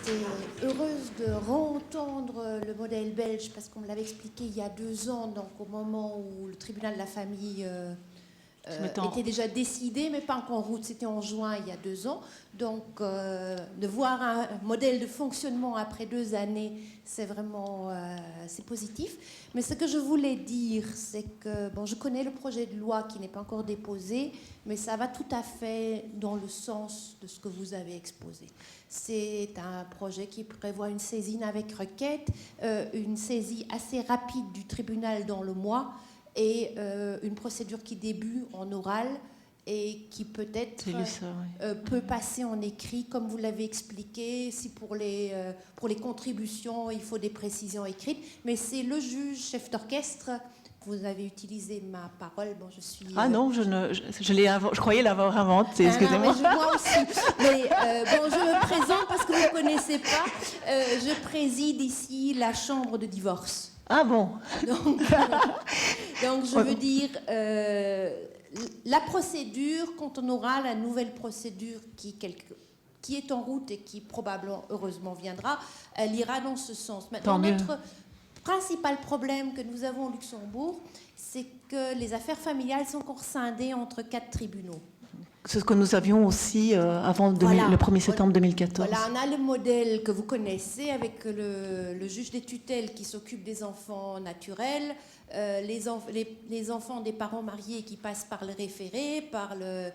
J'étais heureuse de re-entendre le modèle belge parce qu'on me l'avait expliqué il y a 2 ans, donc au moment où le tribunal de la famille était déjà décidé, mais pas encore en route. C'était en juin il y a 2 ans. Donc de voir un modèle de fonctionnement après 2 années, c'est vraiment c'est positif. Mais ce que je voulais dire, c'est que bon, je connais le projet de loi qui n'est pas encore déposé, mais ça va tout à fait dans le sens de ce que vous avez exposé. C'est un projet qui prévoit une saisine avec requête, une saisie assez rapide du tribunal dans le mois et une procédure qui débute en oral et qui peut-être peut passer en écrit, comme vous l'avez expliqué, si pour les contributions, il faut des précisions écrites. Mais c'est le juge, chef d'orchestre. Vous avez utilisé ma parole. Bon, je suis. Ah non, je croyais l'avoir inventé. Excusez-moi. Moi aussi. Mais bon, je me présente parce que vous ne connaissez pas. Je préside ici la chambre de divorce. Ah bon. Donc je veux dire, la procédure, quand on aura la nouvelle procédure qui est en route et qui probablement, heureusement, viendra, elle ira dans ce sens. Maintenant, notre principal problème que nous avons au Luxembourg, c'est que les affaires familiales sont encore scindées entre 4 tribunaux. C'est ce que nous avions aussi avant le 1er septembre 2014. Voilà, on a le modèle que vous connaissez avec le juge des tutelles qui s'occupe des enfants naturels, les enfants des parents mariés qui passent par le référé, par le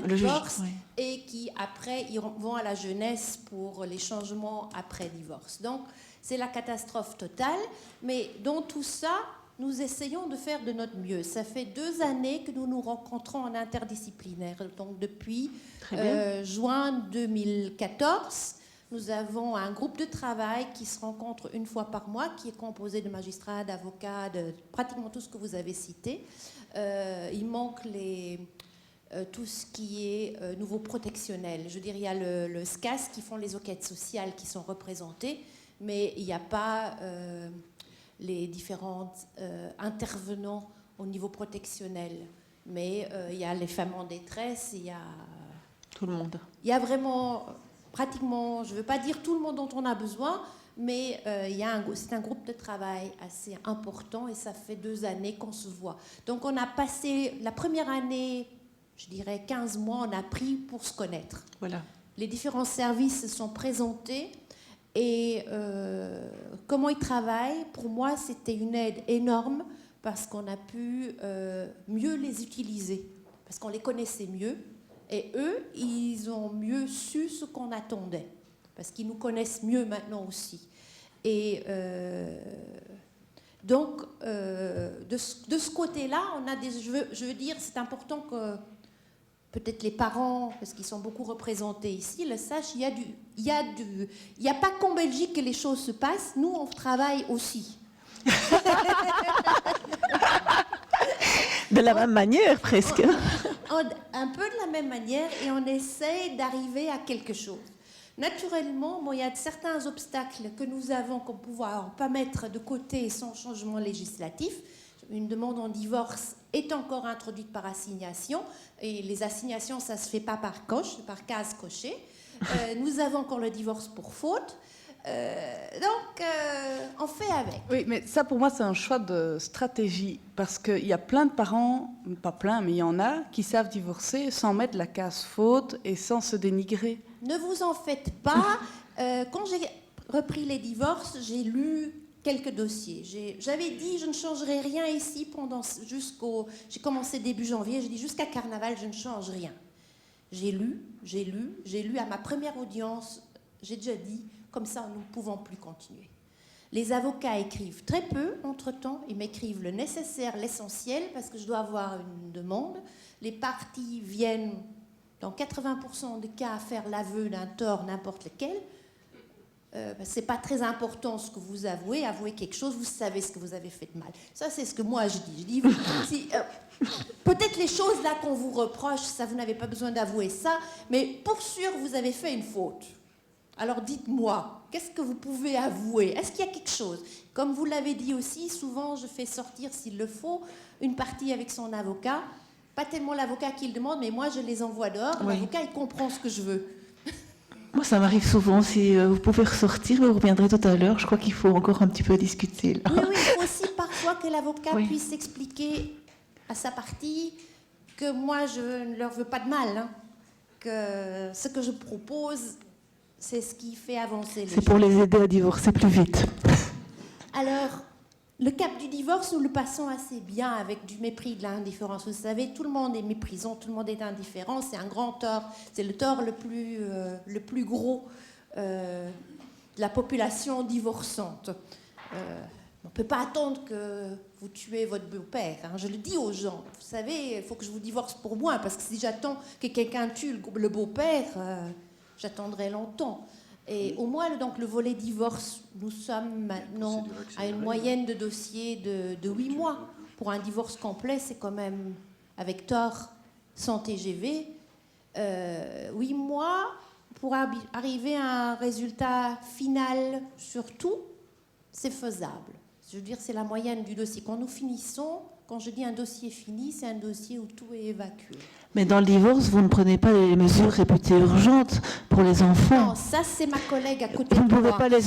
divorce, juge, oui. Et qui après ils vont à la jeunesse pour les changements après divorce. Donc c'est la catastrophe totale, mais dans tout ça, nous essayons de faire de notre mieux. Ça fait 2 années que nous nous rencontrons en interdisciplinaire. Donc depuis juin 2014, nous avons un groupe de travail qui se rencontre une fois par mois, qui est composé de magistrats, d'avocats, de pratiquement tout ce que vous avez cité. Il manque tout ce qui est nouveau protectionnel. Je veux dire, il y a le SCAS qui font les enquêtes sociales qui sont représentées, mais il n'y a pas les différents intervenants au niveau protectionnel. Mais il y a les femmes en détresse, il y a... Tout le monde. Il y a vraiment, pratiquement, je ne veux pas dire tout le monde dont on a besoin, mais c'est un groupe de travail assez important et ça fait 2 années qu'on se voit. Donc on a passé la première année, je dirais 15 mois, on a pris pour se connaître. Voilà. Les différents services se sont présentés. Et comment ils travaillent, pour moi, c'était une aide énorme parce qu'on a pu mieux les utiliser, parce qu'on les connaissait mieux. Et eux, ils ont mieux su ce qu'on attendait, parce qu'ils nous connaissent mieux maintenant aussi. Et donc, de ce côté-là, on a je veux dire, c'est important que peut-être les parents, parce qu'ils sont beaucoup représentés ici, le sachent, il n'y a pas qu'en Belgique que les choses se passent, nous on travaille aussi. De la même manière, presque. Un peu de la même manière, et on essaie d'arriver à quelque chose. Naturellement, il y a certains obstacles que nous avons qu'on ne pouvoir pas mettre de côté sans changement législatif. Une demande en divorce est encore introduite par assignation, et les assignations, ça ne se fait pas par case cochée. Nous avons encore le divorce pour faute. Donc, on fait avec. Oui, mais ça, pour moi, c'est un choix de stratégie. Parce qu'il y a plein de parents, pas plein, mais il y en a, qui savent divorcer sans mettre la case faute et sans se dénigrer. Ne vous en faites pas. Quand j'ai repris les divorces, j'ai lu quelques dossiers. J'avais dit, je ne changerai rien ici j'ai commencé début janvier, j'ai dit jusqu'à Carnaval, je ne change rien. J'ai lu à ma première audience, j'ai déjà dit, comme ça, nous ne pouvons plus continuer. Les avocats écrivent très peu, entre-temps, ils m'écrivent le nécessaire, l'essentiel, parce que je dois avoir une demande. Les parties viennent, dans 80% des cas, faire l'aveu d'un tort, n'importe lequel. C'est pas très important ce que vous avouez quelque chose, vous savez ce que vous avez fait de mal. Ça, c'est ce que moi je dis. Peut-être les choses là qu'on vous reproche, ça, vous n'avez pas besoin d'avouer ça, mais pour sûr, vous avez fait une faute. Alors dites-moi, qu'est-ce que vous pouvez avouer? Est-ce qu'il y a quelque chose? Comme vous l'avez dit aussi, souvent je fais sortir, s'il le faut, une partie avec son avocat. Pas tellement l'avocat qui le demande, mais moi je les envoie dehors. Oui. L'avocat, il comprend ce que je veux. Moi, ça m'arrive souvent. Si vous pouvez ressortir, vous reviendrez tout à l'heure. Je crois qu'il faut encore un petit peu discuter. Là. Oui, il faut aussi parfois que l'avocat puisse expliquer à sa partie que moi, je ne leur veux pas de mal. Hein, que ce que je propose, c'est ce qui fait avancer les choses. C'est pour les aider à divorcer plus vite. Alors, le cap du divorce, nous le passons assez bien avec du mépris, de l'indifférence. Vous savez, tout le monde est méprisant, tout le monde est indifférent. C'est un grand tort. C'est le tort le plus gros de la population divorçante. On ne peut pas attendre que vous tuez votre beau-père. Hein. Je le dis aux gens. Vous savez, il faut que je vous divorce pour moi, parce que si j'attends que quelqu'un tue le beau-père, j'attendrai longtemps. Et au moins, donc, le volet divorce, nous sommes maintenant à une moyenne de dossiers de 8 mois. Pour un divorce complet, c'est quand même, avec tort, sans TGV, 8 mois pour arriver à un résultat final sur tout, c'est faisable. Je veux dire, c'est la moyenne du dossier. Quand nous finissons, quand je dis un dossier fini, c'est un dossier où tout est évacué. Mais dans le divorce, vous ne prenez pas les mesures réputées urgentes pour les enfants. Non, ça c'est ma collègue à côté vous de moi. Vous ne pouvez pas les...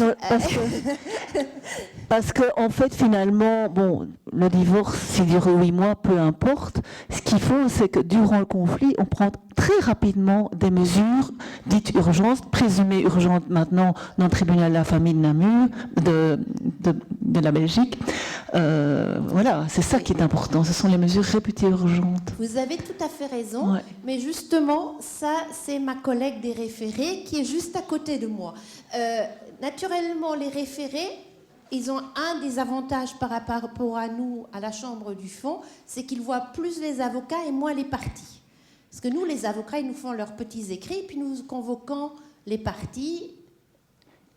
Parce que, en fait, finalement, bon, le divorce, s'il dure 8 mois, peu importe. Ce qu'il faut, c'est que durant le conflit, on prend très rapidement des mesures dites urgentes, présumées urgentes maintenant dans le tribunal de la famille de Namur, de la Belgique. Voilà, c'est ça qui est important. Ce sont les mesures réputées urgentes. Vous avez tout à fait raison, mais justement, ça, c'est ma collègue des référés qui est juste à côté de moi. Naturellement, les référés, ils ont un des avantages par rapport à nous, à la Chambre du Fonds, c'est qu'ils voient plus les avocats et moins les parties. Parce que nous, les avocats, ils nous font leurs petits écrits, puis nous convoquons les parties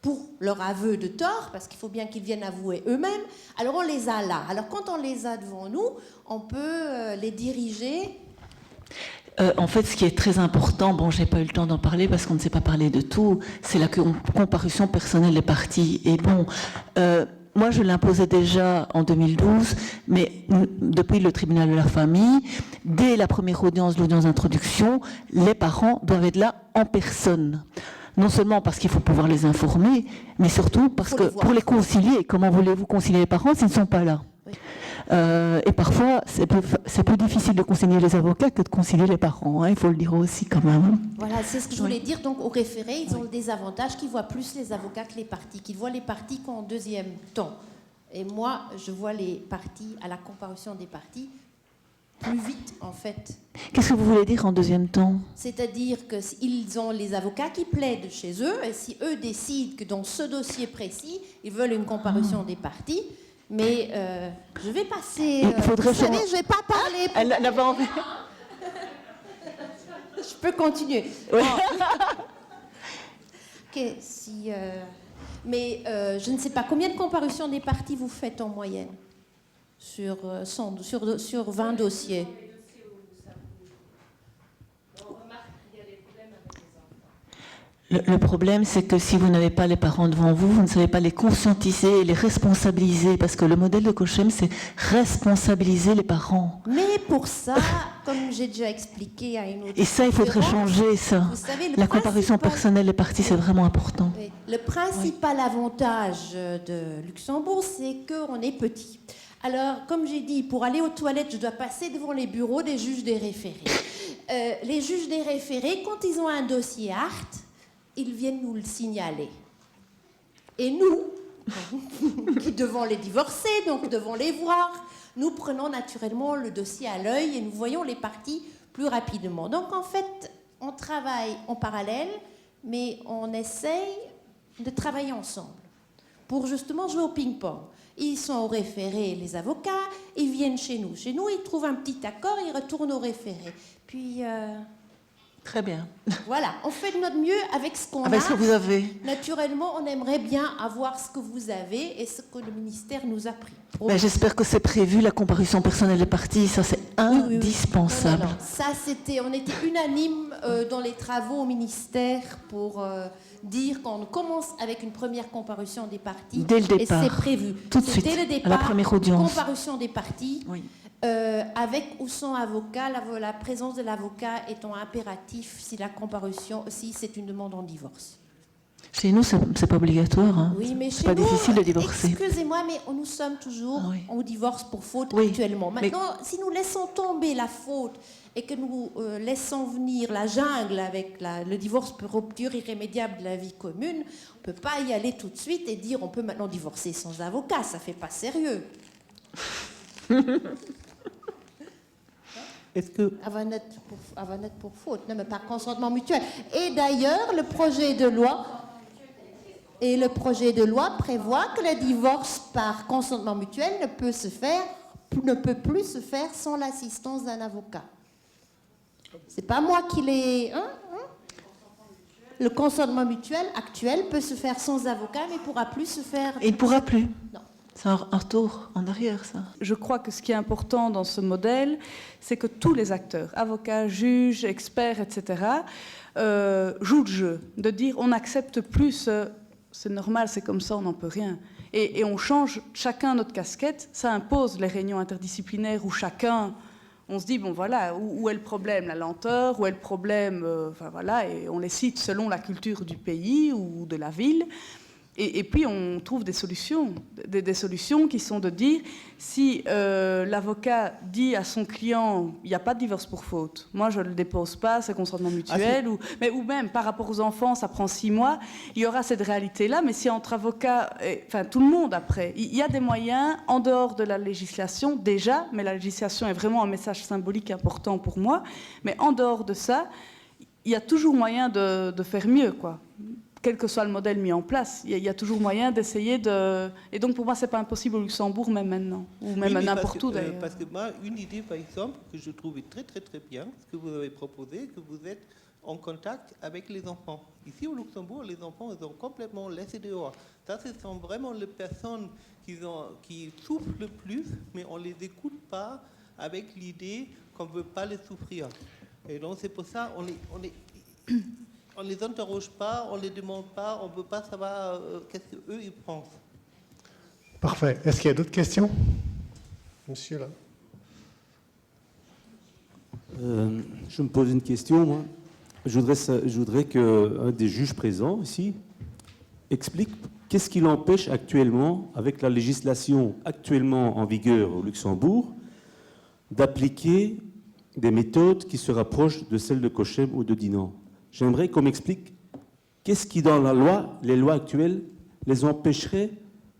pour leur aveu de tort, parce qu'il faut bien qu'ils viennent avouer eux-mêmes. Alors on les a là. Alors quand on les a devant nous, on peut les diriger. En fait, ce qui est très important, bon, j'ai pas eu le temps d'en parler parce qu'on ne sait pas parler de tout, c'est la comparution personnelle des parties. Et bon, moi, je l'imposais déjà en 2012, mais depuis le tribunal de la famille, dès la première audience, l'audience d'introduction, les parents doivent être là en personne. Non seulement parce qu'il faut pouvoir les informer, mais surtout parce que pour les concilier, comment voulez-vous concilier les parents s'ils ne sont pas là ? Oui. Et parfois, c'est plus difficile de concilier les avocats que de concilier les parents, hein, il faut le dire aussi quand même. Voilà, c'est ce que je voulais dire. Donc, aux référés, ils ont le désavantage qu'ils voient plus les avocats que les parties, qu'ils voient les parties qu'en deuxième temps. Et moi, je vois les parties, à la comparution des parties, plus vite, en fait. Qu'est-ce que vous voulez dire en deuxième temps ? C'est-à-dire qu'ils ont les avocats qui plaident chez eux, et si eux décident que dans ce dossier précis, ils veulent une comparution des parties, mais je vais passer... vous savez, je ne vais pas parler... Elle n'a pas envie. Je peux continuer. Oui. Ok, mais je ne sais pas, combien de comparutions des parties vous faites en moyenne sur 20 dossiers? Le problème, c'est que si vous n'avez pas les parents devant vous, vous ne savez pas les conscientiser et les responsabiliser, parce que le modèle de Cochem, c'est responsabiliser les parents. Mais pour ça, comme j'ai déjà expliqué à une autre... Et ça, il faudrait changer ça. Vous savez, la comparution personnelle des parties, c'est vraiment important. Oui. Le principal avantage de Luxembourg, c'est qu'on est petit. Alors, comme j'ai dit, pour aller aux toilettes, je dois passer devant les bureaux des juges des référés. Les juges des référés, quand ils ont un dossier ART, ils viennent nous le signaler. Et nous, qui devons les divorcer, donc devons les voir, nous prenons naturellement le dossier à l'œil et nous voyons les parties plus rapidement. Donc en fait, on travaille en parallèle, mais on essaye de travailler ensemble pour justement jouer au ping-pong. Ils sont au référé, les avocats, ils viennent chez nous. Chez nous, ils trouvent un petit accord, ils retournent au référé. Puis... Très bien. Voilà, on fait de notre mieux avec ce qu'on a. Avec ce que vous avez. Naturellement, on aimerait bien avoir ce que vous avez et ce que le ministère nous a pris. Ben, j'espère que c'est prévu, la comparution personnelle des parties. Ça, c'est indispensable. Non. Ça, on était unanime dans les travaux au ministère pour dire qu'on commence avec une première comparution des parties. Dès le départ. Et c'est prévu. Tout de suite, dès le départ, à la première audience. Comparution des parties. Oui. Avec ou sans avocat, la présence de l'avocat étant impératif si c'est une demande en divorce. Chez nous, c'est pas obligatoire. Hein. Oui, mais c'est pas difficile de divorcer. Excusez-moi, mais nous sommes toujours au divorce pour faute actuellement. Maintenant, si nous laissons tomber la faute et que nous laissons venir la jungle avec le divorce pour rupture irrémédiable de la vie commune, on ne peut pas y aller tout de suite et dire on peut maintenant divorcer sans avocat. Ça ne fait pas sérieux. Est-ce que... Avant d'être pour faute, non, mais par consentement mutuel. Et d'ailleurs, le projet de loi prévoit que le divorce par consentement mutuel ne peut plus se faire sans l'assistance d'un avocat. C'est pas moi qui l'ai... Le consentement mutuel actuel peut se faire sans avocat, mais ne pourra plus se faire... Il ne pourra plus. Non. C'est un retour en arrière, ça. Je crois que ce qui est important dans ce modèle, c'est que tous les acteurs, avocats, juges, experts, etc., jouent le jeu, de dire on n'accepte plus, c'est normal, c'est comme ça, on n'en peut rien. Et on change chacun notre casquette, ça impose les réunions interdisciplinaires où chacun, on se dit, bon voilà, où est le problème, la lenteur, où est le problème, enfin voilà, et on les cite selon la culture du pays ou de la ville. Et puis on trouve des solutions qui sont de dire, si l'avocat dit à son client, il n'y a pas de divorce pour faute, moi je ne le dépose pas, c'est consentement mutuel, ou même par rapport aux enfants, ça prend 6 mois, il y aura cette réalité-là, mais si entre avocats, enfin tout le monde après, il y a des moyens en dehors de la législation déjà, mais la législation est vraiment un message symbolique important pour moi, mais en dehors de ça, il y a toujours moyen de faire mieux, quoi. Quel que soit le modèle mis en place, il y a toujours moyen d'essayer de... Et donc, pour moi, ce n'est pas impossible au Luxembourg, même maintenant, ou même n'importe où, d'ailleurs. Parce que moi, une idée, par exemple, que je trouvais très, très, très bien, ce que vous avez proposé, que vous êtes en contact avec les enfants. Ici, au Luxembourg, les enfants, ils ont complètement laissé dehors. Ça, ce sont vraiment les personnes qui souffrent le plus, mais on ne les écoute pas avec l'idée qu'on ne veut pas les souffrir. Et donc, c'est pour ça on ne les interroge pas, on ne les demande pas, on ne peut pas savoir qu'est-ce qu'eux ils pensent. Parfait. Est-ce qu'il y a d'autres questions? Monsieur, là. Je me pose une question, moi. Je voudrais qu'un des juges présents ici explique qu'est-ce qui l'empêche actuellement, avec la législation actuellement en vigueur au Luxembourg, d'appliquer des méthodes qui se rapprochent de celles de Cochem ou de Dinan. J'aimerais qu'on m'explique qu'est-ce qui, dans la loi, les lois actuelles, les empêcherait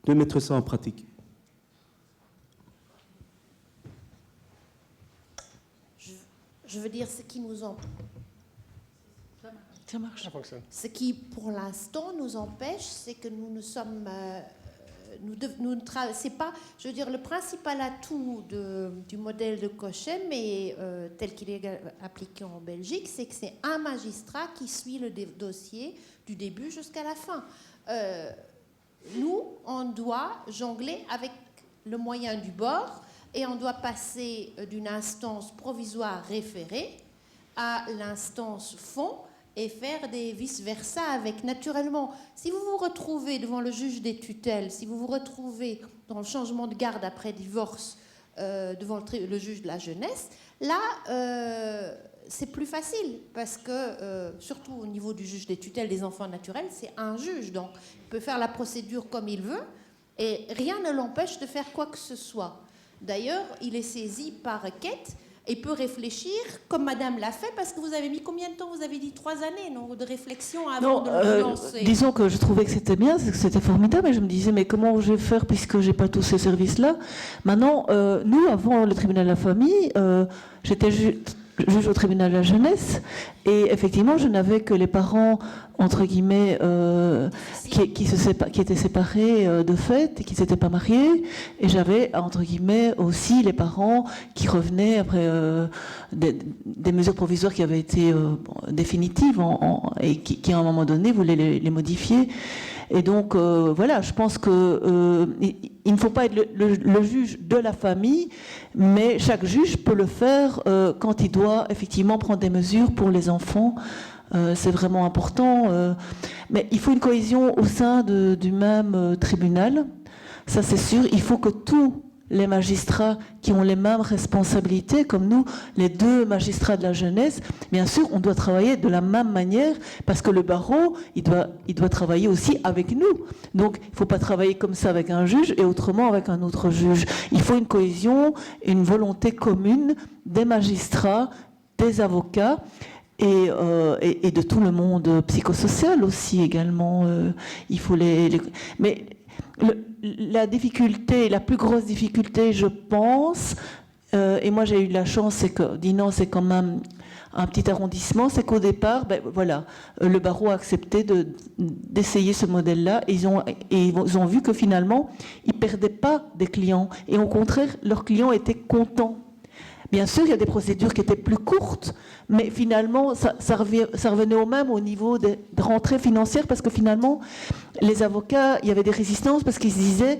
de mettre ça en pratique. Je veux dire, ce qui nous empêche. Ça marche. Ça fonctionne. Ce qui, pour l'instant, nous empêche, c'est que nous ne sommes... c'est pas, je veux dire, le principal atout du modèle de Cochem, mais tel qu'il est appliqué en Belgique, c'est que c'est un magistrat qui suit le dossier du début jusqu'à la fin. Nous, on doit jongler avec le moyen du bord et on doit passer d'une instance provisoire référée à l'instance fond et faire des vice-versa avec, naturellement. Si vous vous retrouvez devant le juge des tutelles, si vous vous retrouvez dans le changement de garde après divorce devant le juge de la jeunesse, là, c'est plus facile parce que, surtout au niveau du juge des tutelles des enfants naturels, c'est un juge. Donc, il peut faire la procédure comme il veut et rien ne l'empêche de faire quoi que ce soit. D'ailleurs, il est saisi par requête et peut réfléchir, comme Madame l'a fait, parce que vous avez mis combien de temps? Vous avez dit 3 années, non, de réflexion avant de le lancer. Disons que je trouvais que c'était bien, que c'était formidable, et je me disais, mais comment je vais faire puisque je n'ai pas tous ces services-là? Maintenant, nous, avant le tribunal de la famille, j'étais juge au tribunal de la jeunesse, et effectivement, je n'avais que les parents, entre guillemets, qui étaient séparés de fait et qui ne s'étaient pas mariés, et j'avais, entre guillemets, aussi les parents qui revenaient après des mesures provisoires qui avaient été définitives et qui, à un moment donné, voulaient les modifier. Et donc, voilà, je pense qu'il ne faut pas être le juge de la famille, mais chaque juge peut le faire quand il doit effectivement prendre des mesures pour les enfants. C'est vraiment important. Mais il faut une cohésion au sein du même tribunal. Ça, c'est sûr. Il faut que tous les magistrats qui ont les mêmes responsabilités, comme nous, les 2 magistrats de la jeunesse, bien sûr, on doit travailler de la même manière, parce que le barreau, il doit travailler aussi avec nous. Donc, il ne faut pas travailler comme ça avec un juge et autrement avec un autre juge. Il faut une cohésion, une volonté commune des magistrats, des avocats, et de tout le monde psychosocial aussi également. Il faut mais la difficulté, la plus grosse difficulté, je pense, et moi j'ai eu de la chance, c'est que Dinan, c'est quand même un petit arrondissement, c'est qu'au départ, voilà, le barreau a accepté d'essayer ce modèle-là, et ils ont vu que finalement, ils ne perdaient pas des clients, et au contraire, leurs clients étaient contents. Bien sûr, il y a des procédures qui étaient plus courtes, mais finalement, ça revenait au même au niveau de rentrées financières, parce que finalement, les avocats, il y avait des résistances, parce qu'ils se disaient,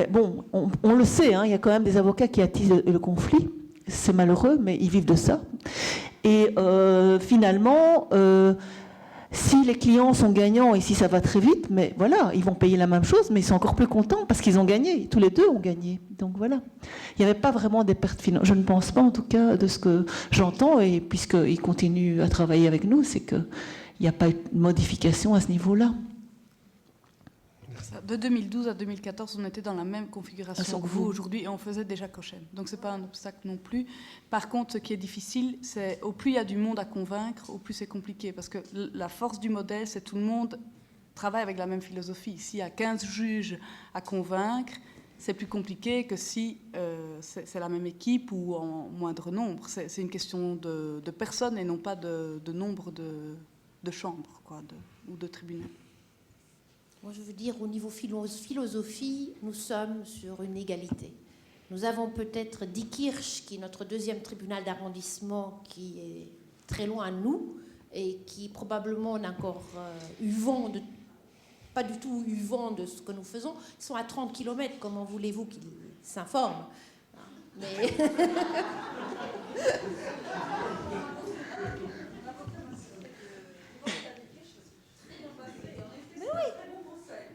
bon, on le sait, hein, il y a quand même des avocats qui attisent le conflit, c'est malheureux, mais ils vivent de ça. Et finalement, si les clients sont gagnants et si ça va très vite, mais voilà, ils vont payer la même chose, mais ils sont encore plus contents parce qu'ils ont gagné. Tous les 2 ont gagné. Donc voilà. Il n'y avait pas vraiment des pertes financières. Je ne pense pas, en tout cas, de ce que j'entends, et puisqu'ils continuent à travailler avec nous, c'est qu'il n'y a pas eu de modification à ce niveau-là. De 2012 à 2014, on était dans la même configuration que vous aujourd'hui et on faisait déjà Cochem. Donc ce n'est pas un obstacle non plus. Par contre, ce qui est difficile, c'est au plus il y a du monde à convaincre, au plus c'est compliqué. Parce que la force du modèle, c'est que tout le monde travaille avec la même philosophie. S'il y a 15 juges à convaincre, c'est plus compliqué que si c'est la même équipe ou en moindre nombre. C'est une question de personnes et non pas de nombre de chambres ou de tribunaux. Moi, je veux dire, au niveau philosophie, nous sommes sur une égalité. Nous avons peut-être Diekirch, qui est notre 2e tribunal d'arrondissement, qui est très loin de nous et qui probablement n'a encore pas du tout eu vent de ce que nous faisons. Ils sont à 30 km, comment voulez-vous qu'ils s'informent? Mais...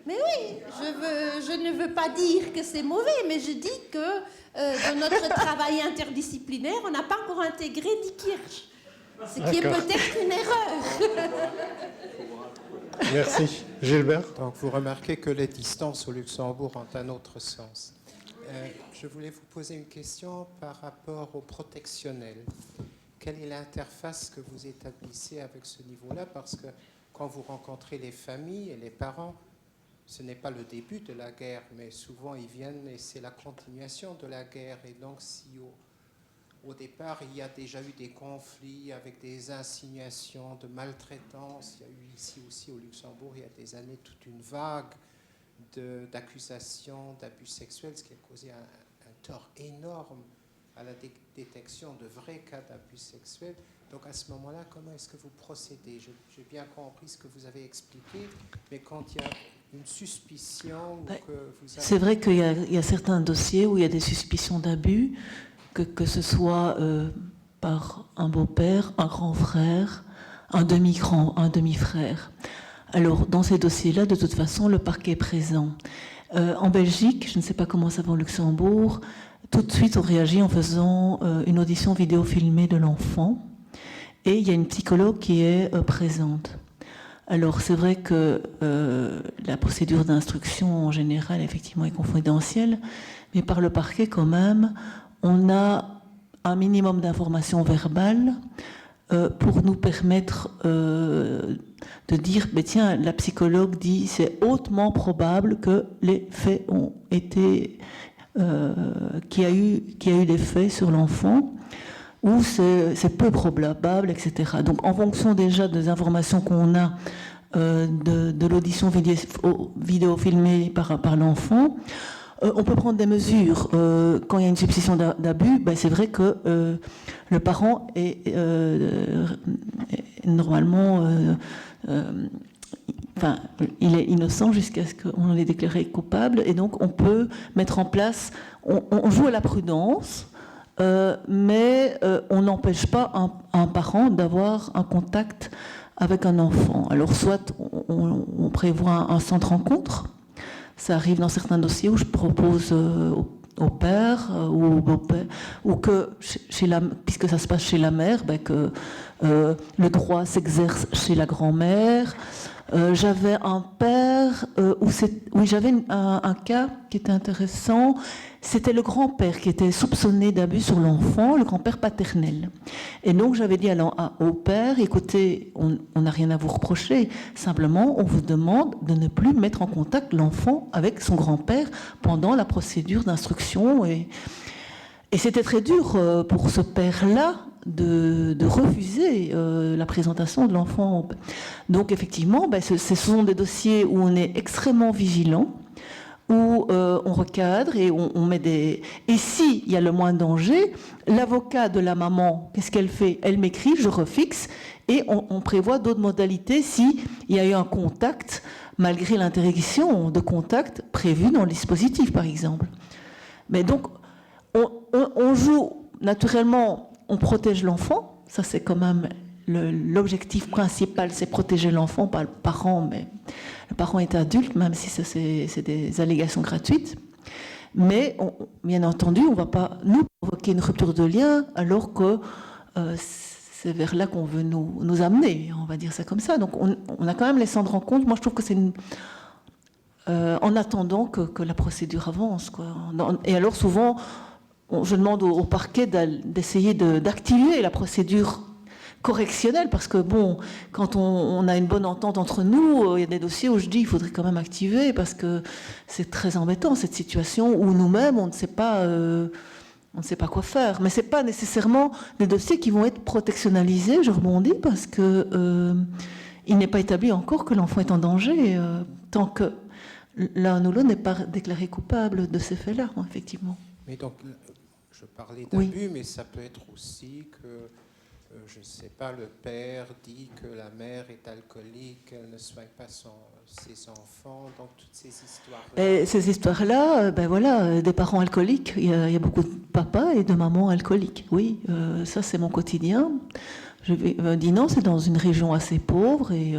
Mais oui, je ne veux pas dire que c'est mauvais, mais je dis que dans notre travail interdisciplinaire, on n'a pas encore intégré Diekirch, ce qui est peut-être une erreur. Merci. Gilbert? Donc vous remarquez que les distances au Luxembourg ont un autre sens. Je voulais vous poser une question par rapport au protectionnel. Quelle est l'interface que vous établissez avec ce niveau-là? Parce que quand vous rencontrez les familles et les parents, ce n'est pas le début de la guerre, mais souvent ils viennent et c'est la continuation de la guerre. Et donc si au départ il y a déjà eu des conflits avec des insinuations de maltraitance, il y a eu ici aussi au Luxembourg il y a des années toute une vague d'accusations d'abus sexuels, ce qui a causé un tort énorme à la détection de vrais cas d'abus sexuels. Donc à ce moment-là, comment est-ce que vous procédez? J'ai bien compris ce que vous avez expliqué, mais quand il y a une suspicion... C'est vrai qu'il y a certains dossiers où il y a des suspicions d'abus, que ce soit par un beau-père, un grand frère, un demi-frère. Alors, dans ces dossiers-là, de toute façon, le parquet est présent. En Belgique, je ne sais pas comment ça va au Luxembourg, tout de suite on réagit en faisant une audition vidéo filmée de l'enfant, et il y a une psychologue qui est présente. Alors c'est vrai que la procédure d'instruction en général effectivement est confidentielle, mais par le parquet quand même, on a un minimum d'informations verbales pour nous permettre de dire, tiens, la psychologue dit c'est hautement probable que les faits ont été, qu'il y a eu des faits sur l'enfant, ou c'est peu probable, etc. Donc en fonction déjà des informations qu'on a de l'audition vidéo filmée par l'enfant, on peut prendre des mesures. Quand il y a une suspicion d'abus, c'est vrai que le parent est normalement... enfin, il est innocent jusqu'à ce qu'on l'ait déclaré coupable, et donc on peut mettre en place, on joue à la prudence, mais on n'empêche pas un parent d'avoir un contact avec un enfant. Alors soit on prévoit un centre rencontre, ça arrive dans certains dossiers où je propose au père ou au beau-père, ou que puisque ça se passe chez la mère, ben que le droit s'exerce chez la grand-mère. J'avais un père j'avais un cas qui était intéressant. C'était le grand-père qui était soupçonné d'abus sur l'enfant, le grand-père paternel. Et donc j'avais dit au père, écoutez, on n'a rien à vous reprocher, simplement on vous demande de ne plus mettre en contact l'enfant avec son grand-père pendant la procédure d'instruction. Et c'était très dur pour ce père-là de refuser la présentation de l'enfant. Donc effectivement, ce sont des dossiers où on est extrêmement vigilant, où on recadre et on met des... Et s'il y a le moins de danger, l'avocat de la maman, qu'est-ce qu'elle fait? Elle m'écrit, je refixe, et on prévoit d'autres modalités s'il y a eu un contact, malgré l'interdiction de contact prévue dans le dispositif, par exemple. Mais donc, on joue naturellement... On protège l'enfant, ça c'est quand même l'objectif principal, c'est protéger l'enfant, pas le parent, mais le parent est adulte, même si c'est des allégations gratuites. Mais bien entendu, on ne va pas nous provoquer une rupture de lien alors que c'est vers là qu'on veut nous amener, on va dire ça comme ça. Donc on a quand même les centres de rencontre. Moi je trouve que c'est en attendant que la procédure avance, quoi. Et alors souvent... Je demande au parquet d'essayer d'activer la procédure correctionnelle, parce que bon, quand on a une bonne entente entre nous, il y a des dossiers où je dis il faudrait quand même activer, parce que c'est très embêtant cette situation où nous-mêmes on ne sait pas quoi faire. Mais c'est pas nécessairement des dossiers qui vont être protectionnalisés. Je rebondis parce que il n'est pas établi encore que l'enfant est en danger tant que l'un ou l'autre n'est pas déclaré coupable de ces faits-là, effectivement. Mais donc, je parlais d'abus, mais ça peut être aussi que, je ne sais pas, le père dit que la mère est alcoolique, qu'elle ne soigne pas ses enfants, donc toutes ces histoires-là. Ces histoires-là, voilà, des parents alcooliques, il y a beaucoup de papas et de mamans alcooliques. Oui, ça c'est mon quotidien. Je dis non, c'est dans une région assez pauvre et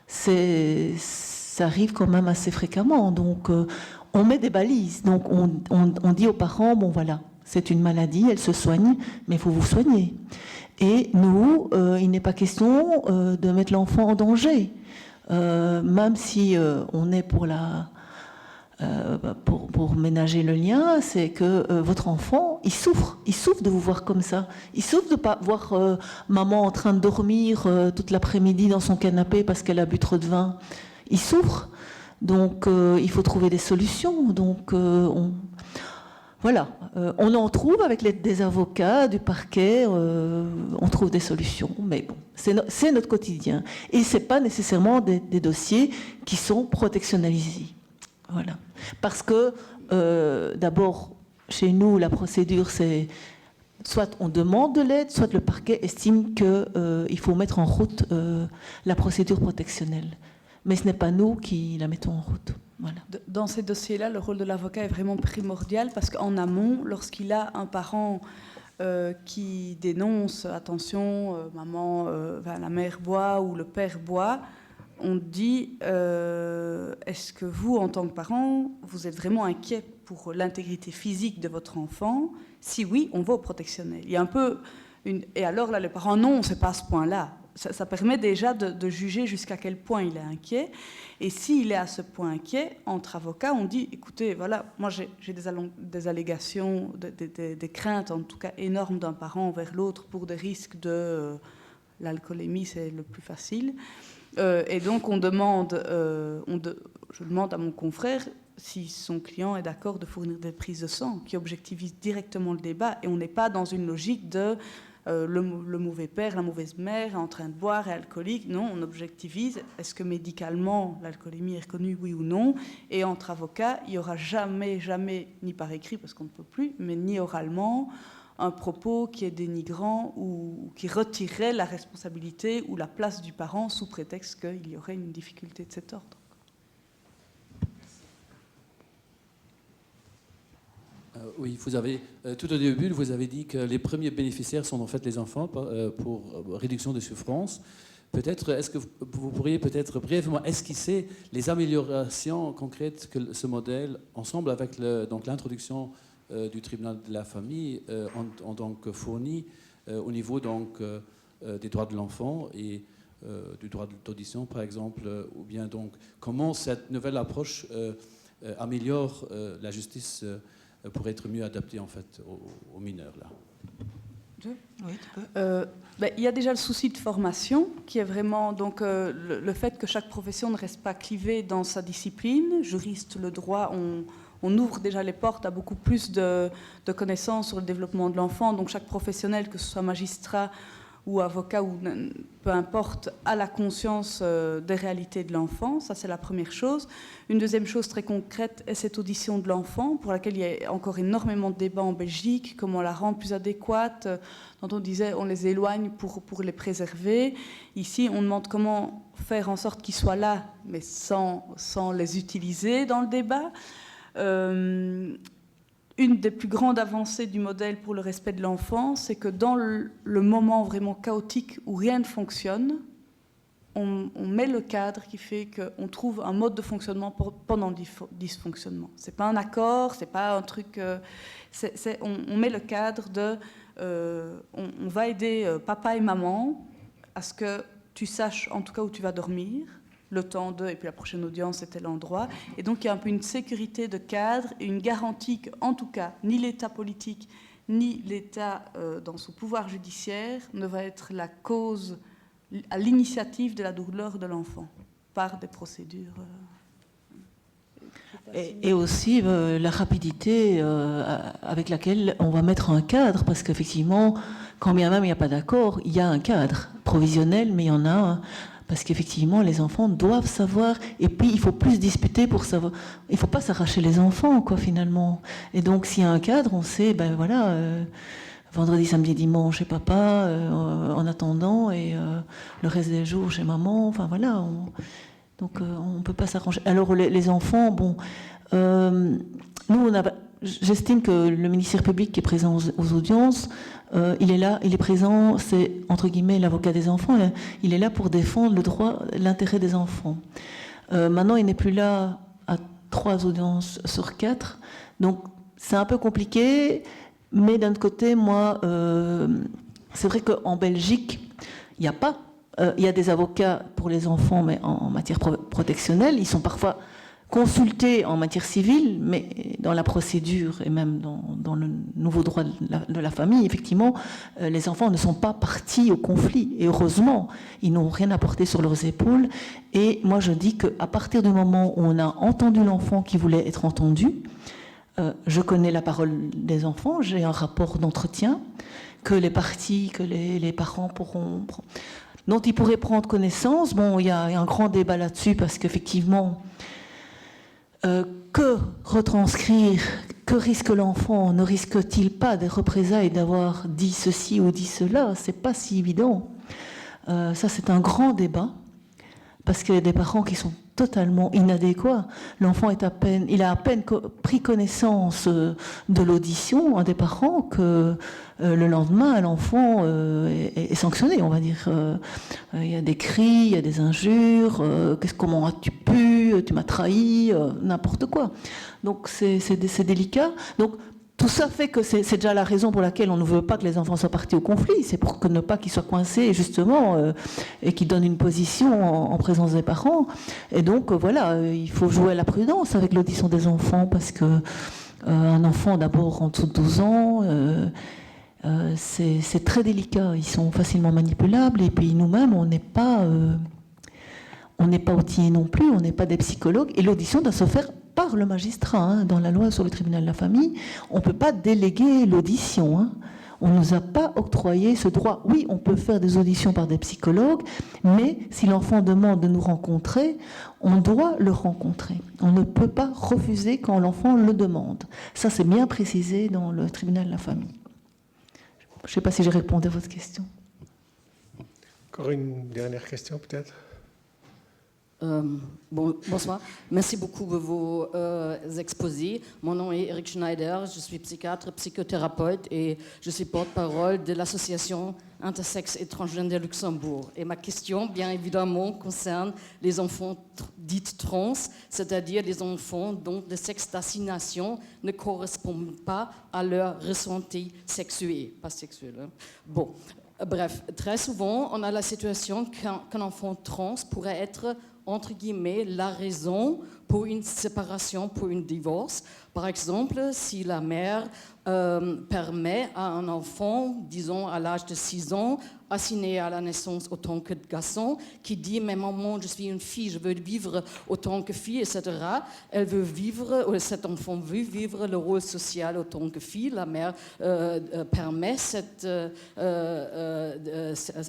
ça arrive quand même assez fréquemment. Donc on met des balises. Donc on dit aux parents, bon voilà, c'est une maladie, elle se soigne, mais il faut vous soigner. Et nous, il n'est pas question de mettre l'enfant en danger. Même si on est pour ménager le lien, c'est que votre enfant, il souffre de vous voir comme ça. Il souffre de ne pas voir maman en train de dormir toute l'après-midi dans son canapé parce qu'elle a bu trop de vin. Il souffre. Donc, il faut trouver des solutions. Donc, voilà. On en trouve avec l'aide des avocats, du parquet, on trouve des solutions. Mais bon, c'est notre quotidien. Et ce n'est pas nécessairement des dossiers qui sont protectionnalisés. Voilà. Parce que, d'abord, chez nous, la procédure, c'est soit on demande de l'aide, soit le parquet estime qu'il faut mettre en route la procédure protectionnelle. Mais ce n'est pas nous qui la mettons en route. Voilà. Dans ces dossiers-là, le rôle de l'avocat est vraiment primordial parce qu'en amont, lorsqu'il a un parent qui dénonce, attention, maman, la mère boit ou le père boit, on dit, est-ce que vous, en tant que parent, vous êtes vraiment inquiet pour l'intégrité physique de votre enfant? Si oui, on va au protectionnel. Il y a un peu et alors là, les parents, non, c'est pas à ce point-là. Ça permet déjà de juger jusqu'à quel point il est inquiet. Et s'il est à ce point inquiet, entre avocats, on dit, écoutez, voilà, moi j'ai des allégations, des craintes en tout cas énormes d'un parent envers l'autre pour des risques de l'alcoolémie, c'est le plus facile. Et donc je demande à mon confrère si son client est d'accord de fournir des prises de sang qui objectivisent directement le débat. Et on n'est pas dans une logique de... le mauvais père, la mauvaise mère est en train de boire, est alcoolique. Non, on objectivise. Est-ce que médicalement l'alcoolémie est reconnue, oui ou non? Et entre avocats, il n'y aura jamais, ni par écrit, parce qu'on ne peut plus, mais ni oralement, un propos qui est dénigrant ou qui retirerait la responsabilité ou la place du parent sous prétexte qu'il y aurait une difficulté de cet ordre. Oui, vous avez, tout au début, vous avez dit que les premiers bénéficiaires sont en fait les enfants pour réduction des souffrances. Peut-être, est-ce que vous pourriez peut-être brièvement esquisser les améliorations concrètes que ce modèle, ensemble avec l'introduction du tribunal de la famille, en tant que fourni au niveau des droits de l'enfant et du droit d'audition, par exemple, ou bien donc comment cette nouvelle approche améliore la justice pour être mieux adaptée en fait aux mineurs là. Oui, tu peux. Il y a déjà le souci de formation, qui est vraiment donc, le fait que chaque profession ne reste pas clivée dans sa discipline. Juriste, le droit, on ouvre déjà les portes à beaucoup plus de connaissances sur le développement de l'enfant. Donc chaque professionnel, que ce soit magistrat ou avocat, ou peu importe, a la conscience des réalités de l'enfant. Ça, c'est la première chose. Une deuxième chose très concrète est cette audition de l'enfant, pour laquelle il y a encore énormément de débats en Belgique, comment la rendre plus adéquate, dont on disait on les éloigne pour les préserver. Ici, on demande comment faire en sorte qu'ils soient là, mais sans les utiliser dans le débat. Une des plus grandes avancées du modèle pour le respect de l'enfant, c'est que dans le moment vraiment chaotique où rien ne fonctionne, on met le cadre qui fait qu'on trouve un mode de fonctionnement pendant le dysfonctionnement. Ce n'est pas un accord, ce n'est pas un truc... on met le cadre de... on va aider papa et maman à ce que tu saches en tout cas où tu vas dormir, le temps de, et puis la prochaine audience, c'était l'endroit. Et donc, il y a un peu une sécurité de cadre et une garantie qu'en tout cas, ni l'État politique, ni l'État dans son pouvoir judiciaire ne va être la cause, à l'initiative de la douleur de l'enfant, par des procédures... Et aussi la rapidité avec laquelle on va mettre un cadre, parce qu'effectivement, quand bien même il n'y a pas d'accord, il y a un cadre provisionnel, mais il y en a un. Parce qu'effectivement, les enfants doivent savoir, et puis il faut plus discuter pour savoir. Il ne faut pas s'arracher les enfants, quoi, finalement. Et donc, s'il y a un cadre, on sait, ben voilà, vendredi, samedi, dimanche chez papa, en attendant, et le reste des jours chez maman, enfin voilà. Donc, on ne peut pas s'arranger. Alors, les enfants, bon, nous, j'estime que le ministère public qui est présent aux audiences, il est là, il est présent, c'est entre guillemets l'avocat des enfants, il est là pour défendre le droit, l'intérêt des enfants. Maintenant, il n'est plus là à 3 audiences sur 4, donc c'est un peu compliqué, mais d'un autre côté, moi, c'est vrai qu'en Belgique, il n'y a pas, il y a des avocats pour les enfants, mais en matière protectionnelle, ils sont parfois consultés en matière civile, mais dans la procédure et même dans le nouveau droit de la famille, effectivement, les enfants ne sont pas partis au conflit. Et heureusement, ils n'ont rien à porter sur leurs épaules. Et moi, je dis qu'à partir du moment où on a entendu l'enfant qui voulait être entendu, je connais la parole des enfants, j'ai un rapport d'entretien que les parties, que les parents dont ils pourraient prendre connaissance. Bon, il y a un grand débat là-dessus parce qu'effectivement... que retranscrire, que risque l'enfant? Ne risque-t-il pas des représailles d'avoir dit ceci ou dit cela? C'est pas si évident. Ça, c'est un grand débat, parce qu'il y a des parents qui sont totalement inadéquats. L'enfant il a à peine pris connaissance de l'audition, un des parents, que le lendemain, l'enfant est sanctionné, on va dire. Il y a des cris, il y a des injures, comment as-tu pu, tu m'as trahi, n'importe quoi. Donc c'est délicat. Donc tout ça fait que c'est déjà la raison pour laquelle on ne veut pas que les enfants soient partis au conflit. C'est pour ne pas qu'ils soient coincés, justement, et qu'ils donnent une position en présence des parents. Et donc, voilà, il faut jouer à la prudence avec l'audition des enfants, parce que un enfant, d'abord, en dessous de 12 ans, c'est très délicat. Ils sont facilement manipulables, et puis nous-mêmes, on n'est pas outillés non plus, on n'est pas des psychologues, et l'audition doit se faire par le magistrat. Dans la loi sur le tribunal de la famille, on ne peut pas déléguer l'audition. On ne nous a pas octroyé ce droit. Oui, on peut faire des auditions par des psychologues, mais si l'enfant demande de nous rencontrer, on doit le rencontrer. On ne peut pas refuser quand l'enfant le demande. Ça, c'est bien précisé dans le tribunal de la famille. Je ne sais pas si j'ai répondu à votre question. Encore une dernière question peut-être? Bonsoir. Merci beaucoup de vos exposés. Mon nom est Eric Schneider, je suis psychiatre, psychothérapeute et je suis porte-parole de l'association Intersexe et Transgender Luxembourg. Et ma question, bien évidemment, concerne les enfants dits trans, c'est-à-dire les enfants dont le sexe d'assignation ne correspond pas à leur ressenti sexuel. Pas sexuel, hein. Bon. Bref, très souvent, on a la situation qu'un enfant trans pourrait être, entre guillemets, la raison pour une séparation, pour un divorce. Par exemple, si la mère permet à un enfant, disons à l'âge de 6 ans, assigné à la naissance autant que garçon, qui dit « Mais maman, je suis une fille, je veux vivre autant que fille, etc. » Elle veut vivre, ou cet enfant veut vivre le rôle social autant que fille. La mère permet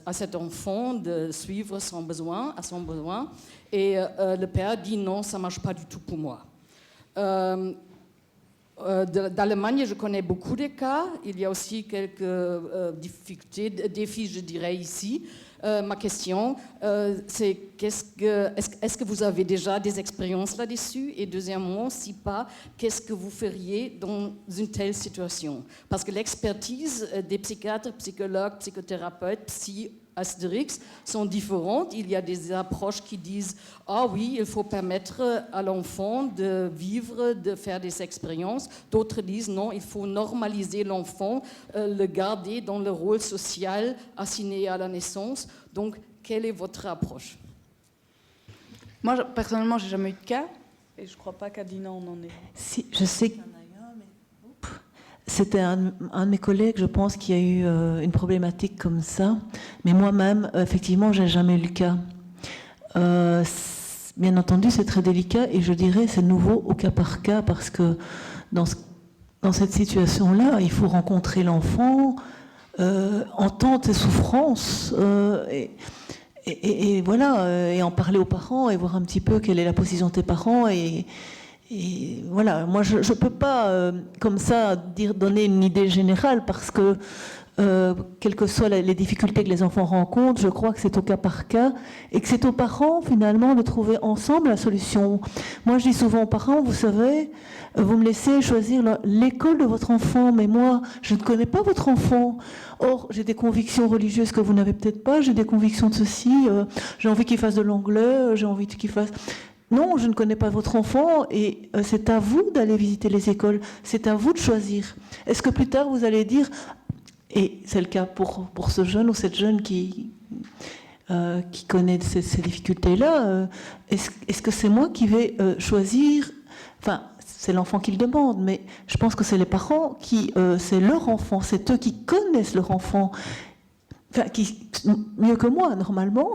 à cet enfant de suivre son besoin, à son besoin. Et le père dit « Non, ça ne marche pas du tout pour moi. » D'Allemagne, je connais beaucoup de cas. Il y a aussi quelques difficultés, défis, je dirais, ici. Ma question, c'est est-ce que vous avez déjà des expériences là-dessus? Et deuxièmement, si pas, qu'est-ce que vous feriez dans une telle situation? Parce que l'expertise des psychiatres, psychologues, psychothérapeutes, Astérix sont différentes. Il y a des approches qui disent « Ah oui, il faut permettre à l'enfant de vivre, de faire des expériences ». D'autres disent « Non, il faut normaliser l'enfant, le garder dans le rôle social assigné à la naissance ». Donc, quelle est votre approche? Moi, personnellement, je n'ai jamais eu de cas. Et je ne crois pas qu'à Dina, on en est. Si, je sais. C'était un de mes collègues, je pense, qui a eu une problématique comme ça. Mais moi-même, effectivement, je n'ai jamais eu le cas. Bien entendu, c'est très délicat et je dirais c'est nouveau au cas par cas parce que dans cette situation-là, il faut rencontrer l'enfant, entendre ses souffrances et voilà, et en parler aux parents et voir un petit peu quelle est la position de tes parents et voilà, moi je ne peux pas comme ça donner une idée générale parce que quelles que soient les difficultés que les enfants rencontrent, je crois que c'est au cas par cas et que c'est aux parents finalement de trouver ensemble la solution. Moi je dis souvent aux parents, vous savez, vous me laissez choisir l'école de votre enfant, mais moi je ne connais pas votre enfant. Or j'ai des convictions religieuses que vous n'avez peut-être pas, j'ai des convictions de ceci, j'ai envie qu'il fasse de l'anglais, j'ai envie qu'il fasse... Non, je ne connais pas votre enfant et c'est à vous d'aller visiter les écoles, c'est à vous de choisir. Est-ce que plus tard vous allez dire, et c'est le cas pour ce jeune ou cette jeune qui connaît ces difficultés-là, est-ce que c'est moi qui vais choisir, enfin c'est l'enfant qui le demande, mais je pense que c'est les parents qui, c'est leur enfant, c'est eux qui connaissent leur enfant. Enfin, mieux que moi, normalement,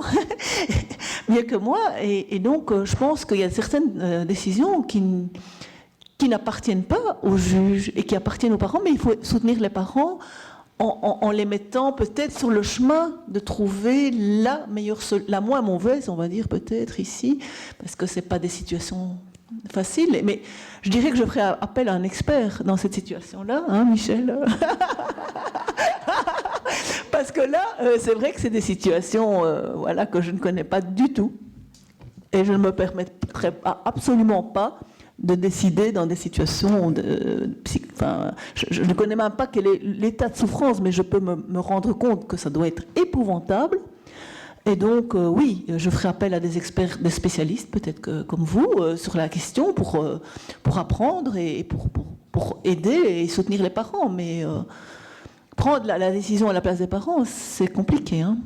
mieux que moi, et donc je pense qu'il y a certaines décisions qui n'appartiennent pas aux juges et qui appartiennent aux parents, mais il faut soutenir les parents en les mettant peut-être sur le chemin de trouver la meilleure, la moins mauvaise, on va dire peut-être ici, parce que c'est pas des situations faciles, mais je dirais que je ferais appel à un expert dans cette situation-là, hein, Michel. Parce que là, c'est vrai que c'est des situations voilà, que je ne connais pas du tout. Et je ne me permettrai absolument pas de décider dans des situations enfin, je ne connais même pas quel est l'état de souffrance, mais je peux me rendre compte que ça doit être épouvantable. Et donc, oui, je ferai appel à des experts, des spécialistes, peut-être comme vous, sur la question pour apprendre et pour aider et soutenir les parents. Mais... prendre la décision à la place des parents, c'est compliqué, hein.